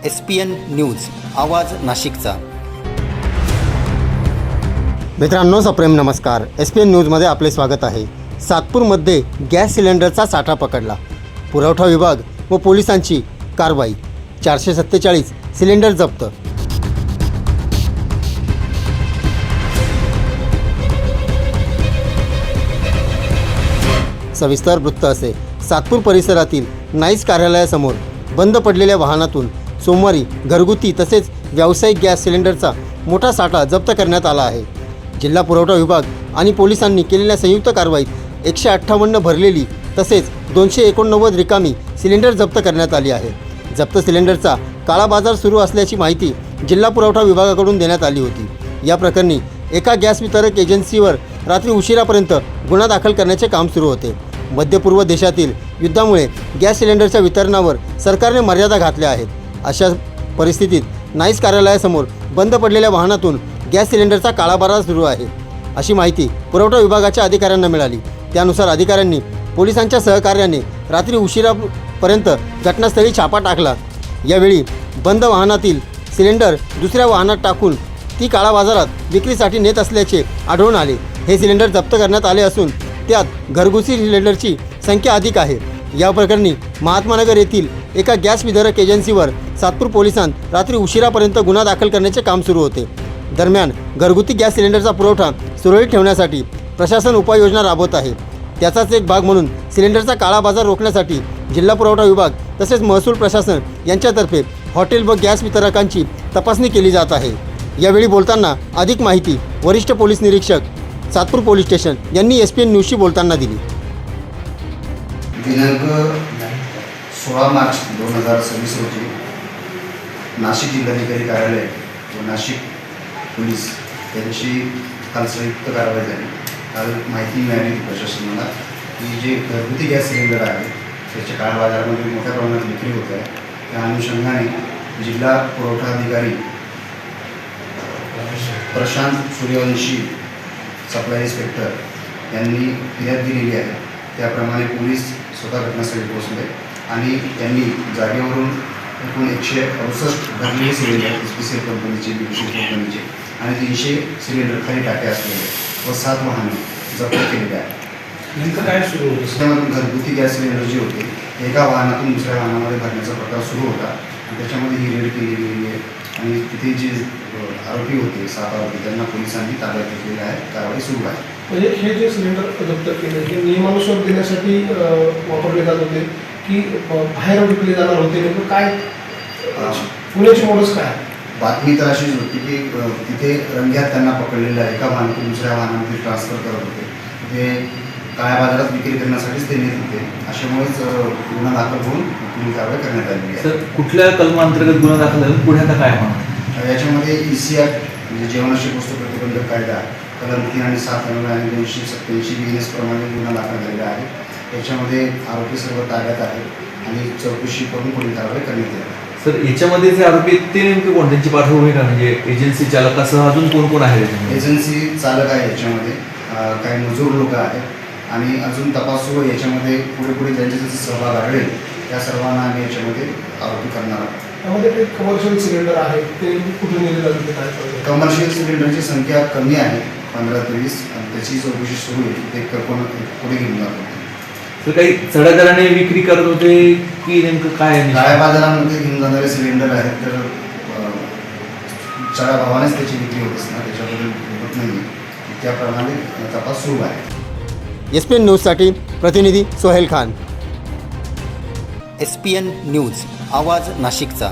SPN news आवाज नाशिकचा। मित्रांनो सप्रेम नमस्कार। SPN न्यूजमध्ये आपले स्वागत आहे। सातपूरमध्ये गॅस सिलेंडरचा साठा पकडला, पुरवठा विभाग व पोलिसांची कारवाई, 447 सिलेंडर जप्त। सविस्तर वृत्त असे। सातपूर परिसरातील नाईस कार्यालयासमोर बंद पडलेल्या वाहनातून सोमवारी घरगुती तसेच व्यावसायिक गॅस सिलेंडरचा मोठा साठा जप्त करण्यात आला आहे। जिल्हा पुरवठा विभाग आणि पोलिसांनी केलेल्या संयुक्त कारवाईत 158 भरलेली तसेच 289 रिकामी सिलेंडर जप्त करण्यात आली आहे। जप्त सिलेंडरचा काळा बाजार सुरू असल्याची माहिती जिल्हा पुरवठा विभागाकडून देण्यात आली होती। या प्रकरणी एका गॅस वितरक एजन्सीवर रात्री उशिरापर्यंत गुन्हा दाखल करण्याचे काम सुरू होते। मध्य पूर्व देशातील युद्धामुळे गॅस सिलेंडरच्या वितरणावर सरकारने मर्यादा घातल्या आहेत। अशा परिस्थितीत नाईस कार्यालयासमोर बंद पडलेल्या वाहनातून गॅस सिलेंडरचा काळा बाजार सुरू आहे, अशी माहिती पुरवठा विभागाच्या अधिकाऱ्यांना मिळाली। त्यानुसार अधिकाऱ्यांनी पोलिसांच्या सहकार्याने रात्री उशिरापर्यंत घटनास्थळी छापा टाकला। यावेळी बंद वाहनातील सिलेंडर दुसऱ्या वाहनात टाकून ती काळा बाजारात विक्रीसाठी नेत असल्याचे आढळून आले। हे सिलेंडर जप्त करण्यात आले असून त्यात घरगुती सिलेंडरची संख्या अधिक आहे। या प्रकरणी महात्मानगर येथील एका गॅस वितरक एजन्सीवर सातपूर पोलिसांत रात्री उशिरापर्यंत गुन्हा दाखल करण्याचे काम सुरू होते। दरम्यान घरगुती गॅस सिलेंडरचा पुरवठा सुरळीत ठेवण्यासाठी प्रशासन उपाययोजना राबवत आहे। त्याचाच एक भाग म्हणून सिलेंडरचा काळा बाजार रोखण्यासाठी जिल्हा पुरवठा विभाग तसेच महसूल प्रशासन यांच्यातर्फे हॉटेल व गॅस वितरकांची तपासणी केली जात आहे। यावेळी बोलताना अधिक माहिती वरिष्ठ पोलीस निरीक्षक सातपूर पोलीस स्टेशन यांनी SPN न्यूजशी बोलताना दिली। दिनांक 16 मार्च 2026 रोजी नाशिक जिल्हाधिकारी कार्यालय व नाशिक पोलीस यांची काल संयुक्त कारवाई झाली। काल माहिती मिळाली प्रशासनाला की जे घरगुती गॅस सिलेंडर आहे त्याच्या काळ्या बाजारामध्ये मोठ्या प्रमाणात विक्री होत आहे। त्या अनुषंगाने जिल्हा पुरवठा अधिकारी प्रशांत सूर्यवंशी सप्लाय इन्स्पेक्टर यांनी फिर्याद दिलेली आहे। त्याप्रमाणे पोलीस स्वतः घटनास्थळी पोहोचले आणि त्यांनी जागेवरून एकूण 168 भरलेले सिलेंडर SPCL कंपनीचे, BPCL कंपनीचे आणि 300 सिलेंडर खाली टाके असलेले व 7 वाहने जप्त केलेले आहेत। नेमकं काय सुरू होतं? त्यामधून घरगुती गॅस सिलेंडर जे होते एका वाहनातून दुसऱ्या वाहनामध्ये भरण्याचा प्रकार सुरू होता आणि त्याच्यामध्ये ही रेड केली गेलेली आहे आणि तिथे जे आरोपी होते 7 आरोपी त्यांना पोलिसांनी ताब्यात घेतलेले आहे। कारवाई सुरू आहे। म्हणजे हे जे सिलेंडर जप्त केले हे नियमानुसार देण्यासाठी वापरले जात होते की बाहेर विकले जाणार होते? नेमकं काय पुण्याची मोडस काय? बातमी तर अशीच होती की तिथे रंग्यात त्यांना पकडलेलं आहे। एका वाहनातून दुसऱ्या वाहनामध्ये ट्रान्सफर करत होते। ते काळ्या बाजारात विक्री करण्यासाठीच ते नेत होते। अशामुळेच गुन्हा दाखल होऊन पुढील कारवाई करण्यात आलेली आहे। सर, कुठल्या कलमांतर्गत गुन्हा दाखल झाला? पुढे आता काय होणार? याच्यामध्ये EC Act म्हणजे जीवनावश्यक वस्तू प्रतिबंधक कायदा कलम 3 आणि 7 आणि 287 BNS प्रमाणे गुन्हा दाखल झालेला आहे। याच्यामध्ये आरोपी सर्व ताब्यात आहेत आणि चौकशी करून पुढील कारवाई करण्यात येईल। सर, याच्यामध्ये जे आरोपी आहेत ते नेमके कोण? त्यांची पाठवणी का? म्हणजे एजन्सी चालकासह अजून कोण कोण आहे? एजन्सी चालक आहे, याच्यामध्ये काही मजूर लोक आहेत आणि अजून तपास सुरू आहे। याच्यामध्ये पुढे ज्यांचे जसे सहभाग आढळेल त्या सर्वांना आम्ही याच्यामध्ये आरोपी करणार आहोत। त्यामध्ये काही कमर्शियल सिलेंडर आहे ते कुठे नेले जाते काय? कमर्शियल सिलेंडरची संख्या कमी आहे, 15 ते 20, आणि त्याची चौकशी सुरू आहे। ते पुढे घेऊन जातो। तर काही चढ्या दराने विक्री करत होते की नेमकं काय? काळ्या बाजारामध्ये घेऊन जाणारे सिलेंडर आहेत तर चढ्या भावानेच त्याची विक्री होत असणार, त्याच्याबद्दल होत नाही। त्याप्रमाणे तपास सुरू आहे। SPN न्यूजसाठी प्रतिनिधी सोहेल खान। SPN न्यूज आवाज नाशिकचा।